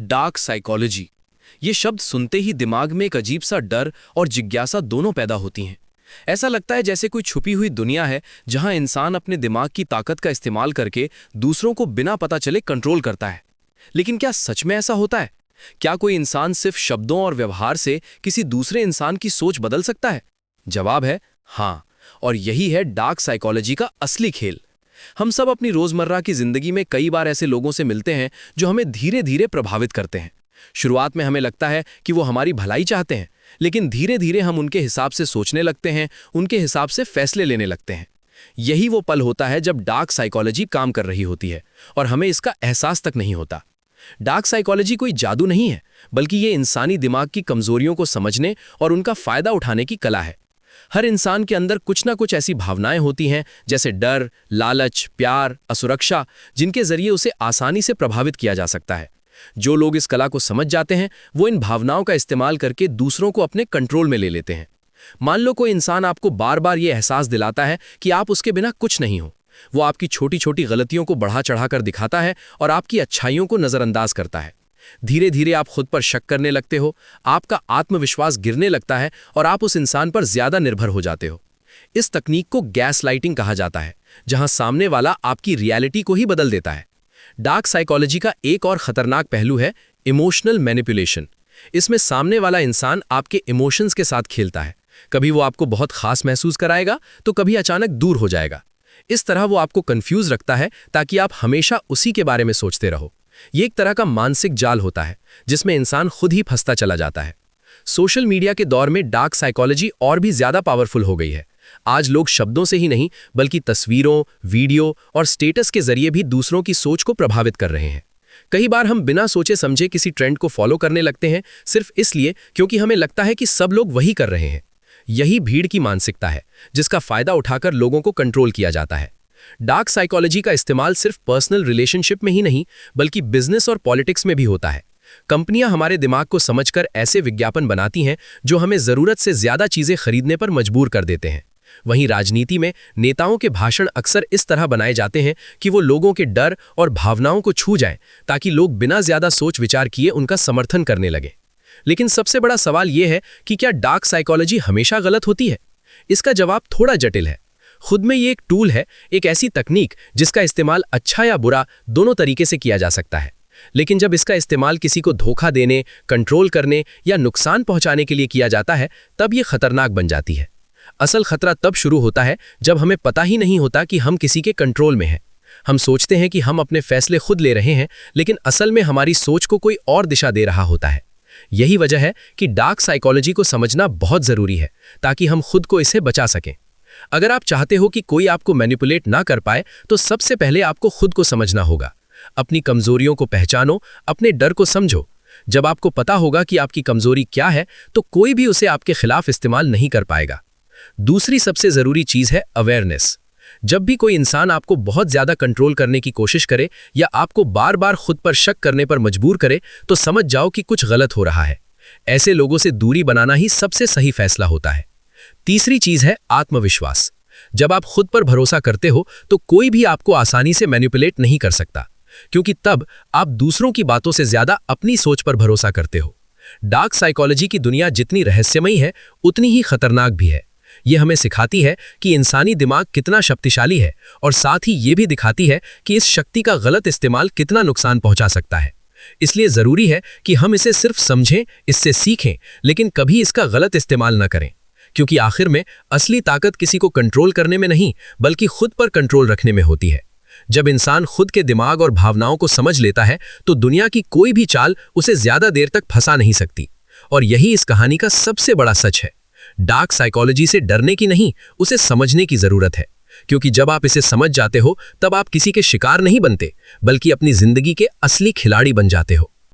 Dark psychology. ये शब्द सुनते ही दिमाग में एक अजीब सा डर और जिज्ञासा दोनों पैदा होती हैं। ऐसा लगता है जैसे कोई छुपी हुई दुनिया है जहां इंसान अपने दिमाग की ताकत का इस्तेमाल करके दूसरों को बिना पता चले कंट्रोल करता है। लेकिन क्या सच में ऐसा होता है? क्या कोई इंसान सिर्फ शब्दों और व्यवहार से किसी दूसरे इंसान की सोच बदल सकता है? जवाब है हाँ, और यही है डार्क साइकोलॉजी का असली खेल। हम सब अपनी रोजमर्रा की जिंदगी में कई बार ऐसे लोगों से मिलते हैं जो हमें धीरे धीरे प्रभावित करते हैं। शुरुआत में हमें लगता है कि वो हमारी भलाई चाहते हैं, लेकिन धीरे धीरे हम उनके हिसाब से सोचने लगते हैं, उनके हिसाब से फैसले लेने लगते हैं। यही वो पल होता है जब डार्क साइकोलॉजी काम कर रही होती है और हमें इसका एहसास तक नहीं होता। डार्क साइकोलॉजी कोई जादू नहीं है, बल्कि ये इंसानी दिमाग की कमजोरियों को समझने और उनका फायदा उठाने की कला है। हर इंसान के अंदर कुछ ना कुछ ऐसी भावनाएं होती हैं, जैसे डर, लालच, प्यार, असुरक्षा, जिनके जरिए उसे आसानी से प्रभावित किया जा सकता है। जो लोग इस कला को समझ जाते हैं, वो इन भावनाओं का इस्तेमाल करके दूसरों को अपने कंट्रोल में ले लेते हैं। मान लो कोई इंसान आपको बार बार ये एहसास दिलाता है कि आप उसके बिना कुछ नहीं हो। वो आपकी छोटी छोटी गलतियों को बढ़ा चढ़ाकर दिखाता है और आपकी अच्छाइयों को नजरअंदाज करता है। धीरे धीरे आप खुद पर शक करने लगते हो, आपका आत्मविश्वास गिरने लगता है और आप उस इंसान पर ज्यादा निर्भर हो जाते हो। इस तकनीक को गैस लाइटिंग कहा जाता है, जहां सामने वाला आपकी रियलिटी को ही बदल देता है। डार्क साइकोलॉजी का एक और खतरनाक पहलू है इमोशनल मैनिपुलेशन। इसमें सामने वाला इंसान आपके इमोशंस के साथ खेलता है। कभी वो आपको बहुत खास महसूस कराएगा, तो कभी अचानक दूर हो जाएगा। इस तरह वो आपको कंफ्यूज रखता है ताकि आप हमेशा उसी के बारे में सोचते रहो। ये एक तरह का मानसिक जाल होता है जिसमें इंसान खुद ही फंसता चला जाता है। सोशल मीडिया के दौर में डार्क साइकोलॉजी और भी ज्यादा पावरफुल हो गई है। आज लोग शब्दों से ही नहीं, बल्कि तस्वीरों, वीडियो और स्टेटस के जरिए भी दूसरों की सोच को प्रभावित कर रहे हैं। कई बार हम बिना सोचे समझे किसी ट्रेंड को फॉलो करने लगते हैं, सिर्फ इसलिए क्योंकि हमें लगता है कि सब लोग वही कर रहे हैं। यही भीड़ की मानसिकता है, जिसका फायदा उठाकर लोगों को कंट्रोल किया जाता है। डार्क साइकोलॉजी का इस्तेमाल सिर्फ पर्सनल रिलेशनशिप में ही नहीं, बल्कि बिजनेस और पॉलिटिक्स में भी होता है। कंपनियां हमारे दिमाग को समझकर ऐसे विज्ञापन बनाती हैं जो हमें जरूरत से ज्यादा चीजें खरीदने पर मजबूर कर देते हैं। वहीं राजनीति में नेताओं के भाषण अक्सर इस तरह बनाए जाते हैं कि वो लोगों के डर और भावनाओं को छू जाएं, ताकि लोग बिना ज्यादा सोच विचार किए उनका समर्थन करने लगे। लेकिन सबसे बड़ा सवाल यह है कि क्या डार्क साइकोलॉजी हमेशा गलत होती है? इसका जवाब थोड़ा जटिल है। खुद में ये एक टूल है, एक ऐसी तकनीक जिसका इस्तेमाल अच्छा या बुरा दोनों तरीके से किया जा सकता है। लेकिन जब इसका इस्तेमाल किसी को धोखा देने, कंट्रोल करने या नुकसान पहुंचाने के लिए किया जाता है, तब ये खतरनाक बन जाती है। असल खतरा तब शुरू होता है जब हमें पता ही नहीं होता कि हम किसी के कंट्रोल में हैं। हम सोचते हैं कि हम अपने फैसले खुद ले रहे हैं, लेकिन असल में हमारी सोच को कोई और दिशा दे रहा होता है। यही वजह है कि डार्क साइकोलॉजी को समझना बहुत जरूरी है, ताकि हम खुद को इसे बचा सकें। अगर आप चाहते हो कि कोई आपको मैनिपुलेट ना कर पाए, तो सबसे पहले आपको खुद को समझना होगा। अपनी कमजोरियों को पहचानो, अपने डर को समझो। जब आपको पता होगा कि आपकी कमजोरी क्या है, तो कोई भी उसे आपके खिलाफ इस्तेमाल नहीं कर पाएगा। दूसरी सबसे जरूरी चीज है अवेयरनेस। जब भी कोई इंसान आपको बहुत ज्यादा कंट्रोल करने की कोशिश करे या आपको बार बार खुद पर शक करने पर मजबूर करे, तो समझ जाओ कि कुछ गलत हो रहा है। ऐसे लोगों से दूरी बनाना ही सबसे सही फैसला होता है। तीसरी चीज है आत्मविश्वास। जब आप खुद पर भरोसा करते हो, तो कोई भी आपको आसानी से मैनिपुलेट नहीं कर सकता, क्योंकि तब आप दूसरों की बातों से ज्यादा अपनी सोच पर भरोसा करते हो। डार्क साइकोलॉजी की दुनिया जितनी रहस्यमयी है, उतनी ही खतरनाक भी है। यह हमें सिखाती है कि इंसानी दिमाग कितना शक्तिशाली है, और साथ ही ये भी दिखाती है कि इस शक्ति का गलत इस्तेमाल कितना नुकसान पहुंचा सकता है। इसलिए जरूरी है कि हम इसे सिर्फ समझें, इससे सीखें, लेकिन कभी इसका गलत इस्तेमाल न करें, क्योंकि आखिर में असली ताकत किसी को कंट्रोल करने में नहीं, बल्कि खुद पर कंट्रोल रखने में होती है। जब इंसान खुद के दिमाग और भावनाओं को समझ लेता है, तो दुनिया की कोई भी चाल उसे ज्यादा देर तक फंसा नहीं सकती। और यही इस कहानी का सबसे बड़ा सच है। डार्क साइकोलॉजी से डरने की नहीं, उसे समझने की जरूरत है, क्योंकि जब आप इसे समझ जाते हो, तब आप किसी के शिकार नहीं बनते, बल्कि अपनी जिंदगी के असली खिलाड़ी बन जाते हो।